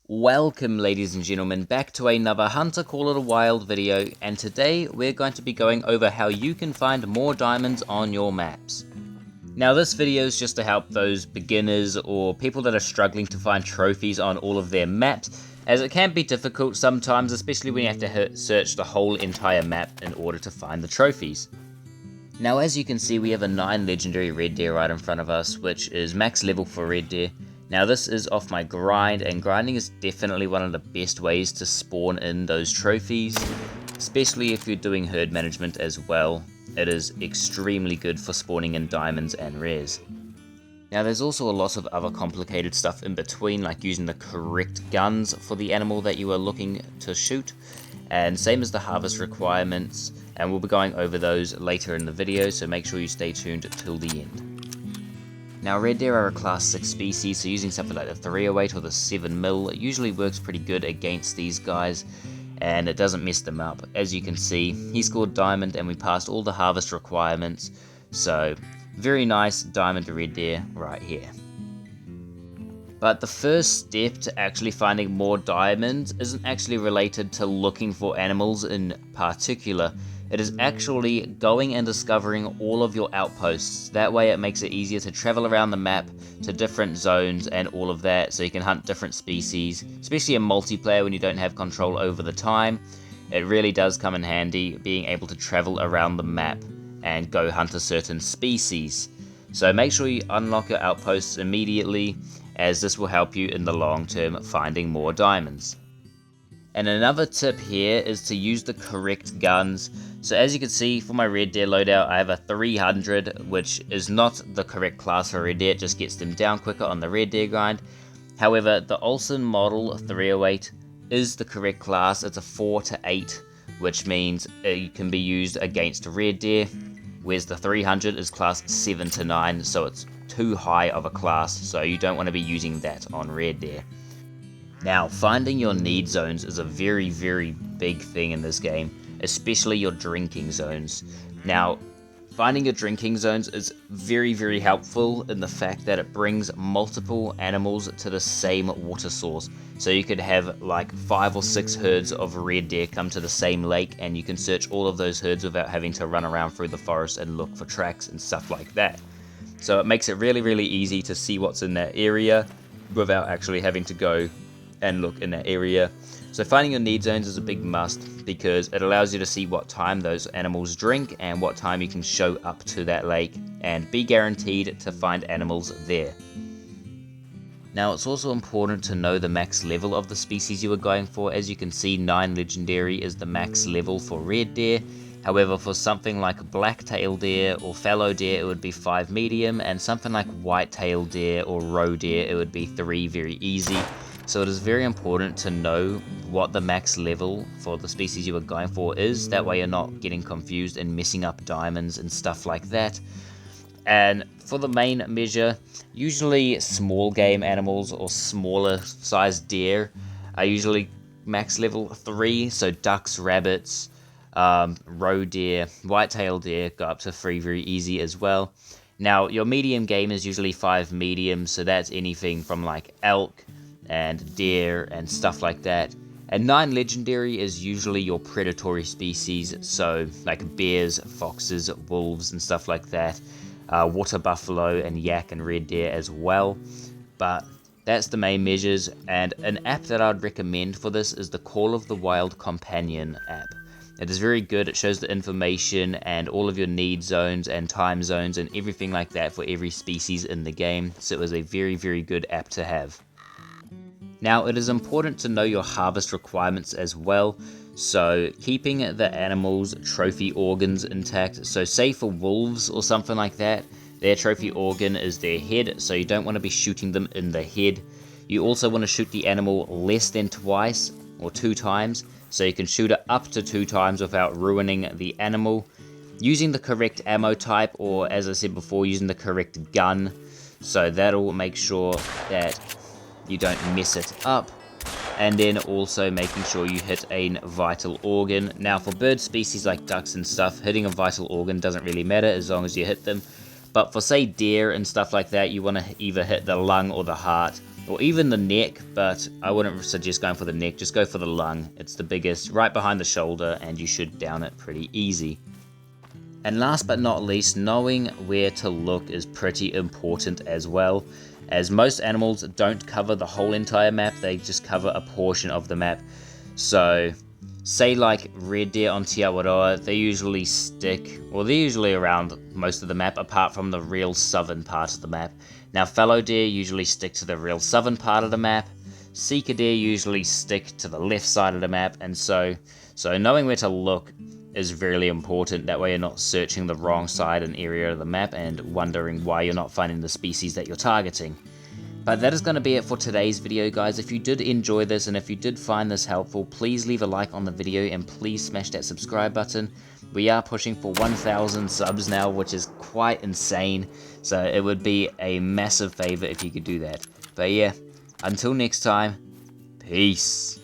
Welcome ladies and gentlemen back to another Hunter Call It a Wild video, and today we're going to be going over how you can find more diamonds on your maps. Now this video is just to help those beginners or people that are struggling to find trophies on all of their maps, as it can be difficult sometimes, especially when you have to search the whole entire map in order to find the trophies. Now as you can see, we have a 9 legendary red deer right in front of us, which is max level for red deer. Now this is off my grind, and grinding is definitely one of the best ways to spawn in those trophies, especially if you're doing herd management as well. It is extremely good for spawning in diamonds and rares. Now there's also a lot of other complicated stuff in between, like using the correct guns for the animal that you are looking to shoot, and same as the harvest requirements, and we'll be going over those later in the video, so make sure you stay tuned till the end. Now red deer are a class 6 species, so using something like the 308 or the 7mm usually works pretty good against these guys, and it doesn't mess them up. As you can see, he scored diamond and we passed all the harvest requirements, so very nice diamond red deer right here. But the first step to actually finding more diamonds isn't actually related to looking for animals in particular. It is actually going and discovering all of your outposts. That way it makes it easier to travel around the map to different zones and all of that, so you can hunt different species, especially in multiplayer when you don't have control over the time. It really does come in handy being able to travel around the map and go hunt a certain species. So make sure you unlock your outposts immediately, as this will help you in the long term finding more diamonds. And another tip here is to use the correct guns. So as you can see, for my red deer loadout, I have a 300, which is not the correct class for red deer, it just gets them down quicker on the red deer grind. However, the Olsen model 308 is the correct class. It's a 4 to 8, which means it can be used against red deer, whereas the 300 is class 7 to 9, so it's too high of a class, so you don't want to be using that on red deer. Now, finding your need zones is a very big thing in this game, especially your drinking zones. Now, finding your drinking zones is very helpful in the fact that it brings multiple animals to the same water source. So you could have like 5 or 6 herds of red deer come to the same lake, and you can search all of those herds without having to run around through the forest and look for tracks and stuff like that. So it makes it really easy to see what's in that area without actually having to go and look in that area. So finding your need zones is a big must, because it allows you to see what time those animals drink and what time you can show up to that lake and be guaranteed to find animals there. Now it's also important to know the max level of the species you are going for. As you can see, 9 legendary is the max level for red deer. However, for something like black-tailed deer or fallow deer, it would be 5 medium, and something like white-tailed deer or roe deer, it would be 3 very easy. So it is very important to know what the max level for the species you are going for is. That way you're not getting confused and messing up diamonds and stuff like that. And for the main measure, usually small game animals or smaller sized deer are usually max level 3. So ducks, rabbits, roe deer, white-tailed deer go up to 3 very easy as well. Now your medium game is usually 5 medium, so that's anything from like elk and deer and stuff like that. And 9 legendary is usually your predatory species, so like bears, foxes, wolves and stuff like that. Water buffalo and yak and red deer as well. But that's the main measures, and an app that I'd recommend for this is the Call of the Wild Companion app. It is very good. It shows the information and all of your need zones and time zones and everything like that for every species in the game, so it was a very good app to have. Now it is important to know your harvest requirements as well, so keeping the animals' trophy organs intact. So say for wolves or something like that, their trophy organ is their head, so you don't want to be shooting them in the head. You also want to shoot the animal less than twice or 2 times, so you can shoot it up to 2 times without ruining the animal. Using the correct ammo type, or as I said before, using the correct gun, so that'll make sure that you don't mess it up. And then also making sure you hit a vital organ. Now for bird species like ducks and stuff, hitting a vital organ doesn't really matter as long as you hit them. But for say deer and stuff like that, you want to either hit the lung or the heart. or even the neck, but I wouldn't suggest going for the neck, just go for the lung. It's the biggest, right behind the shoulder, and you should down it pretty easy. And last but not least, knowing where to look is pretty important as well, as most animals don't cover the whole entire map, they just cover a portion of the map. So, say like red deer on Te Awaroa, they're usually around most of the map, apart from the real southern part of the map. Now fallow deer usually stick to the real southern part of the map, seeker deer usually stick to the left side of the map, and so knowing where to look is really important. That way you're not searching the wrong side and area of the map and wondering why you're not finding the species that you're targeting. But that is going to be it for today's video, guys. If you did enjoy this and if you did find this helpful, please leave a like on the video and please smash that subscribe button. We are pushing for 1,000 subs now, which is quite insane, so it would be a massive favor if you could do that. But yeah, until next time, peace.